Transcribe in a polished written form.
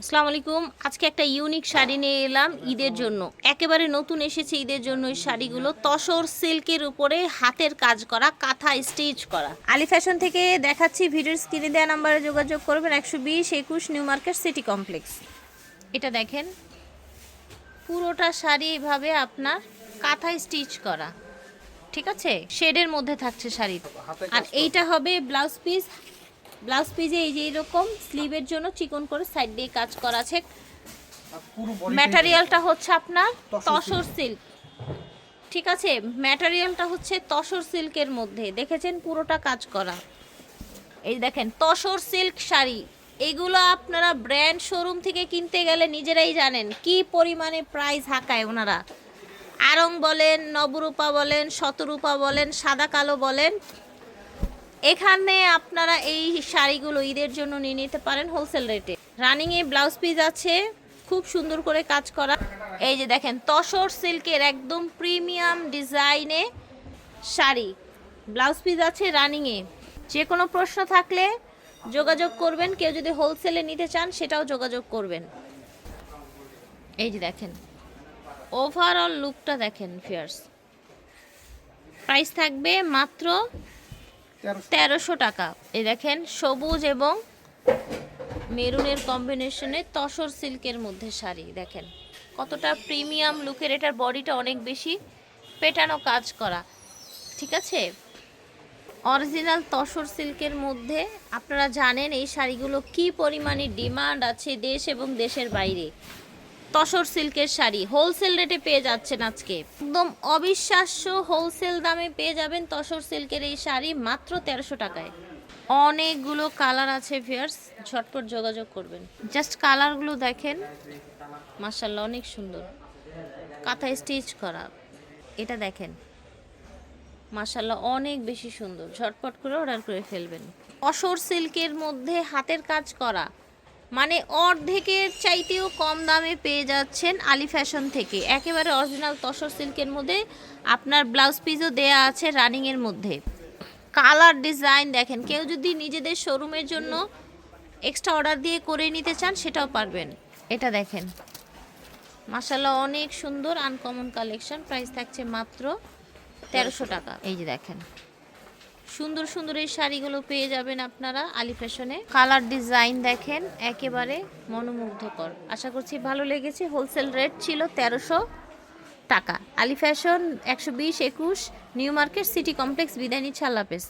আসসালামু আলাইকুম। আজকে একটা ইউনিক শাড়ি নিয়ে এলাম ঈদের জন্য। একেবারে নতুন এসেছে ঈদের জন্য এই শাড়িগুলো। তসর সিল্কের উপরে হাতের কাজ করা, কাঁথা স্টিচ করা। আলী ফ্যাশন থেকে দেখাচ্ছি, ভিডিওর স্ক্রিনে দেওয়া নাম্বারে যোগাযোগ করবেন। 120-21 নিউ মার্কেট সিটি কমপ্লেক্স। এটা দেখেন, পুরোটা শাড়ি এইভাবে আপনার কাঁথা স্টিচ করা, ঠিক আছে? শেডের মধ্যে থাকছে শাড়ি। আর এইটা হবে ব্লাউজ পিস। ব্লাউজ পিসে এই যে এরকম স্লিভের জন্য চিকন করে সাইড দিয়ে কাজ করা আছে। ম্যাটেরিয়ালটা হচ্ছে আপনার তসর সিল্ক, ঠিক আছে? ম্যাটেরিয়ালটা হচ্ছে তসর সিল্কের মধ্যে, দেখেছেন পুরোটা কাজ করা। এই দেখেন তসর সিল্ক শাড়ি, এগুলো আপনারা ব্র্যান্ড শোরুম থেকে কিনতে গেলে নিজেরাই জানেন কি পরিমাণে প্রাইস হাঁকায় ওনারা। আরং বলেন, নবরূপা বলেন, শতরূপা বলেন, সাদা কালো বলেন, এখানে আপনারা এই শাড়িগুলো ঈদের জন্য নিয়ে নিতে পারেন হোলসেল রেটে। রানিংয়ে ব্লাউজ পিস আছে, খুব সুন্দর করে কাজ করা। এই যে দেখেন তসর সিল্কের একদম প্রিমিয়াম ডিজাইনে শাড়ি, ব্লাউজ পিস আছে রানিংয়ে। যে কোনো প্রশ্ন থাকলে যোগাযোগ করবেন, কেউ যদি হোলসেলে নিতে চান সেটাও যোগাযোগ করবেন। এই যে দেখেন ওভারঅল লুকটা দেখেন ফিয়ার্স। প্রাইস থাকবে মাত্র 1300 টাকা। এই দেখেন সবুজ এবং মেরুনের কম্বিনেশনে তসর সিল্কের মধ্যে শাড়ি, দেখেন কতটা প্রিমিয়াম লুকের। এটার বডিটা অনেক বেশি পেটানো কাজ করা, ঠিক আছে? অরিজিনাল তসর সিল্কের মধ্যে আপনারা জানেন এই শাড়িগুলো কি পরিমাণে ডিমান্ড আছে দেশ এবং দেশের বাইরে। তসর সিল্কের শাড়ি হোলসেল রেটে পেয়ে যাচ্ছেন আজকে, একদম অবিশ্বাস্য হোলসেল দামে পেয়ে যাবেন তসর সিল্কের এই শাড়ি মাত্র 1300 টাকায়। অনেকগুলো কালার আছে ভিউয়ার্স, ঝটপট যোগাযোগ করবেন। জাস্ট কালারগুলো দেখেন, মাশাআল্লাহ অনেক সুন্দর, কাঁথা স্টিচ করা। এটা দেখেন মাশাআল্লাহ অনেক বেশি সুন্দর, ঝটপট করে অর্ডার করে ফেলবেন। তসর সিল্কের মধ্যে হাতের কাজ করা, মানে অর্ধেকের চাইতেও কম দামে পেয়ে যাচ্ছেন আলী ফ্যাশন থেকে। একেবারে অরিজিনাল তসর সিল্কের মধ্যে আপনার ব্লাউজ পিসও দেয়া আছে রানিংয়ের মধ্যে। কালার ডিজাইন দেখেন, কেউ যদি নিজেদের শোরুমের জন্য এক্সট্রা অর্ডার দিয়ে করে নিতে চান সেটাও পারবেন। এটা দেখেন মাশাআল্লাহ অনেক সুন্দর আনকমন কালেকশন। প্রাইস থাকছে মাত্র 1300 টাকা। এই যে দেখেন সুন্দর সুন্দর এই শাড়িগুলো পেয়ে যাবেন আপনারা আলী ফ্যাশনে। কালার ডিজাইন দেখেন একেবারে মনোমুগ্ধকর। আশা করছি ভালো লেগেছে। হোলসেল রেট ছিল 1300 টাকা। Ali fashion 120-21 new market city complex. বিদায় নিচ্ছে, আল্লাহ হাফেজ।